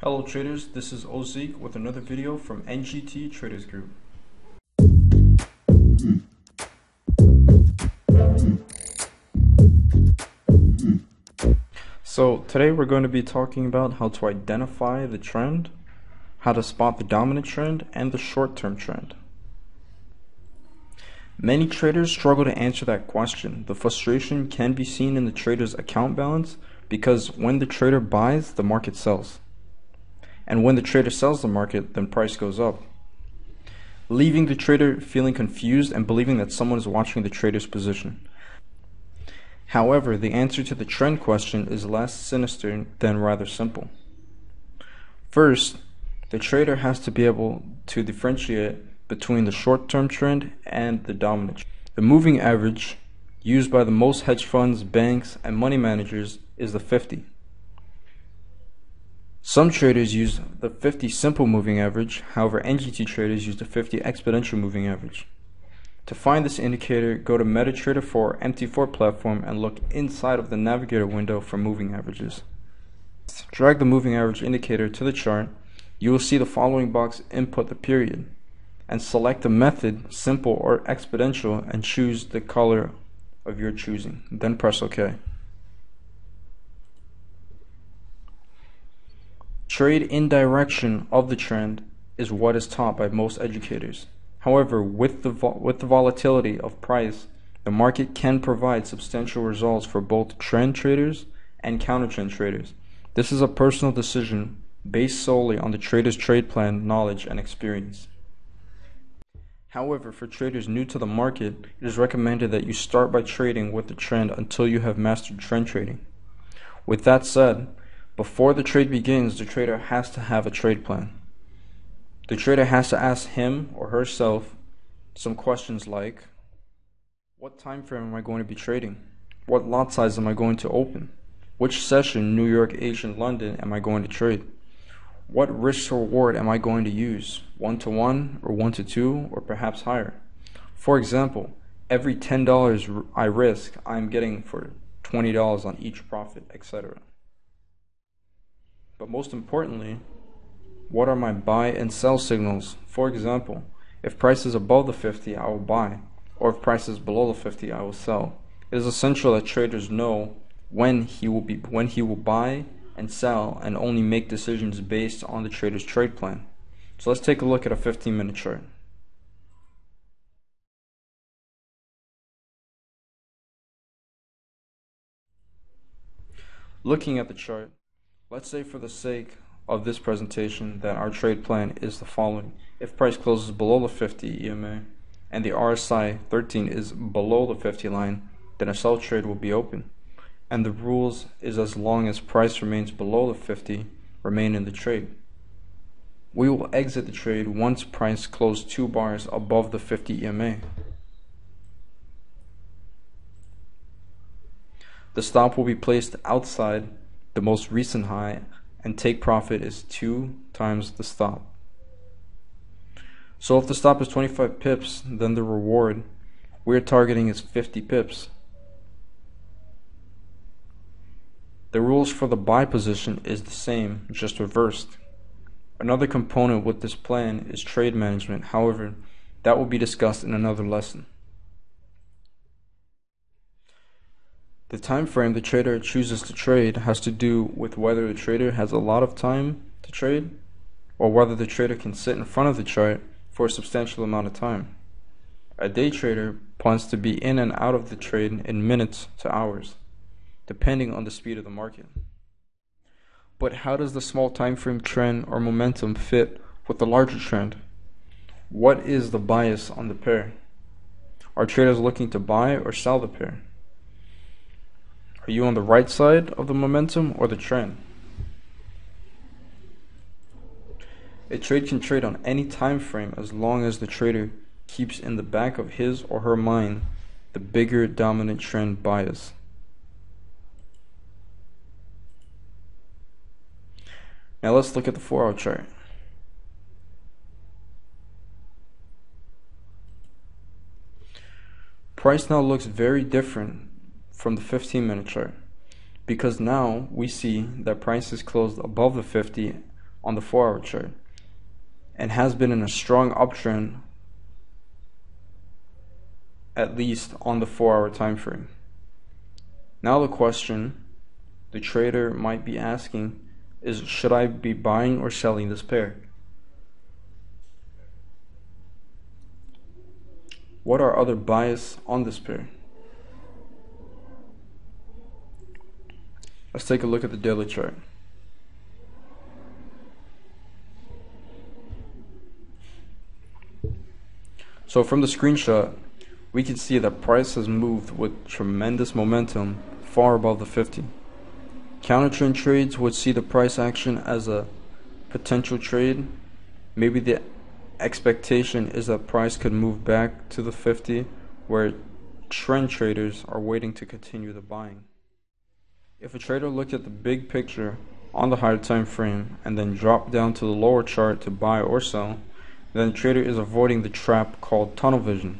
Hello traders, this is Ozik with another video from NGT Traders Group. So today we're going to be talking about how to identify the trend, how to spot the dominant trend, and the short-term trend. Many traders struggle to answer that question. The frustration can be seen in the trader's account balance because when the trader buys, the market sells. And when the trader sells the market, then price goes up, leaving the trader feeling confused and believing that someone is watching the trader's position. However, the answer to the trend question is less sinister than rather simple. First, the trader has to be able to differentiate between the short-term trend and the dominant trend. The moving average used by the most hedge funds, banks, and money managers is the 50. Some traders use the 50 simple moving average, however NGT traders use the 50 exponential moving average. To find this indicator, go to MetaTrader 4 MT4 platform and look inside of the navigator window for moving averages. Drag the moving average indicator to the chart. You will see the following box: input the period, and select the method, simple or exponential, and choose the color of your choosing. Then press OK. Trade in direction of the trend is what is taught by most educators. However, with the volatility of price, the market can provide substantial results for both trend traders and counter-trend traders. This is a personal decision based solely on the trader's trade plan, knowledge, and experience. However, for traders new to the market, it is recommended that you start by trading with the trend until you have mastered trend trading. With that said, before the trade begins, the trader has to have a trade plan. The trader has to ask him or herself some questions like: what time frame am I going to be trading? What lot size am I going to open? Which session, New York, Asian, London, am I going to trade? What risk reward am I going to use? 1-to-1 or 1-to-2 or perhaps higher? For example, every $10 I risk, I'm getting for $20 on each profit, etc. But most importantly, what are my buy and sell signals? For example, if price is above the 50, I will buy, or if price is below the 50, I will sell. It is essential that traders know when he will buy and sell, and only make decisions based on the trader's trade plan. So let's take a look at a 15-minute chart. Looking at the chart, let's say for the sake of this presentation that our trade plan is the following. If price closes below the 50 EMA and the RSI 13 is below the 50 line, then a sell trade will be open. And the rules is, as long as price remains below the 50, remain in the trade. We will exit the trade once price closed 2 bars above the 50 EMA. The stop will be placed outside the most recent high, and take profit is 2 times the stop. So if the stop is 25 pips, then the reward we're targeting is 50 pips. The rules for the buy position is the same, just reversed. Another component with this plan is trade management. However, that will be discussed in another lesson. The time frame the trader chooses to trade has to do with whether the trader has a lot of time to trade, or whether the trader can sit in front of the chart for a substantial amount of time. A day trader plans to be in and out of the trade in minutes to hours, depending on the speed of the market. But how does the small time frame trend or momentum fit with the larger trend? What is the bias on the pair? Are traders looking to buy or sell the pair? Are you on the right side of the momentum or the trend? A trade can trade on any time frame as long as the trader keeps in the back of his or her mind the bigger dominant trend bias. Now let's look at the 4-hour chart. Price now looks very different from the 15-minute chart, because now we see that price is closed above the 50 on the 4-hour chart and has been in a strong uptrend, at least on the 4-hour time frame. Now the question the trader might be asking is, should I be buying or selling this pair? What are other bias on this pair? Let's take a look at the daily chart. So from the screenshot, we can see that price has moved with tremendous momentum far above the 50. Counter trend trades would see the price action as a potential trade. Maybe the expectation is that price could move back to the 50, where trend traders are waiting to continue the buying. If a trader looked at the big picture on the higher time frame and then dropped down to the lower chart to buy or sell, then the trader is avoiding the trap called tunnel vision.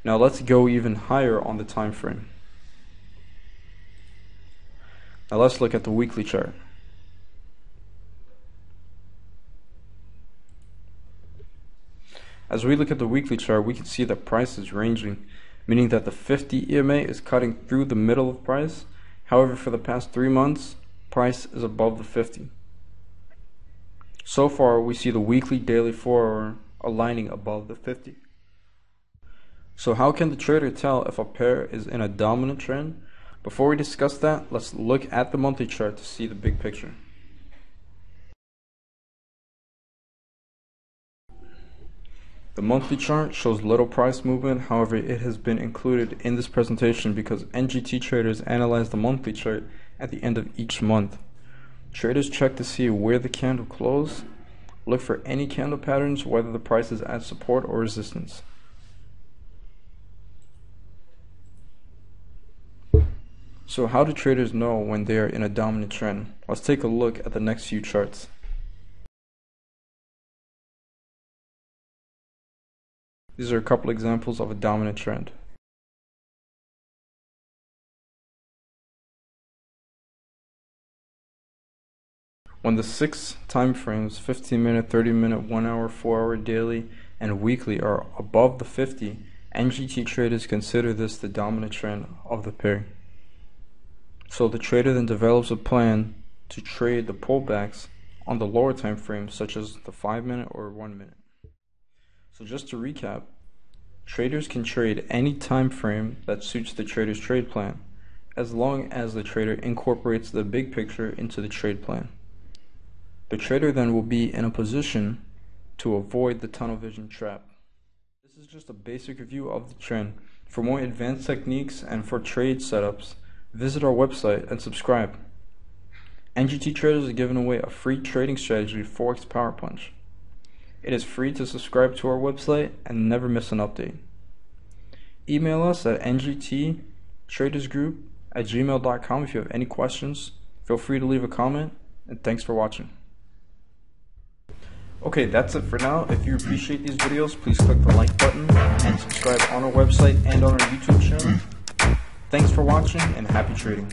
Now let's go even higher on the time frame. Now let's look at the weekly chart. As we look at the weekly chart, we can see that price is ranging, meaning that the 50 EMA is cutting through the middle of price. However, for the past 3 months, price is above the 50. So far, we see the weekly, daily, 4-hour aligning above the 50. So how can the trader tell if a pair is in a dominant trend? Before we discuss that, let's look at the monthly chart to see the big picture. The monthly chart shows little price movement. However, it has been included in this presentation because NGT traders analyze the monthly chart at the end of each month. Traders check to see where the candle closed, look for any candle patterns, whether the price is at support or resistance. So how do traders know when they are in a dominant trend? Let's take a look at the next few charts. These are a couple examples of a dominant trend. When the 6 time frames, 15-minute, 30-minute, 1-hour, 4-hour, daily, and weekly are above the 50, NGT traders consider this the dominant trend of the pair. So the trader then develops a plan to trade the pullbacks on the lower time frames, such as the 5-minute or 1-minute. So just to recap, traders can trade any time frame that suits the trader's trade plan, as long as the trader incorporates the big picture into the trade plan. The trader then will be in a position to avoid the tunnel vision trap. This is just a basic review of the trend. For more advanced techniques and for trade setups, visit our website and subscribe. NGT traders are giving away a free trading strategy, Forex Power Punch. It is free to subscribe to our website and never miss an update. Email us at ngttradersgroup@gmail.com if you have any questions. Feel free to leave a comment, and thanks for watching. Okay, that's it for now. If you appreciate these videos, please click the like button and subscribe on our website and on our YouTube channel. Thanks for watching and happy trading.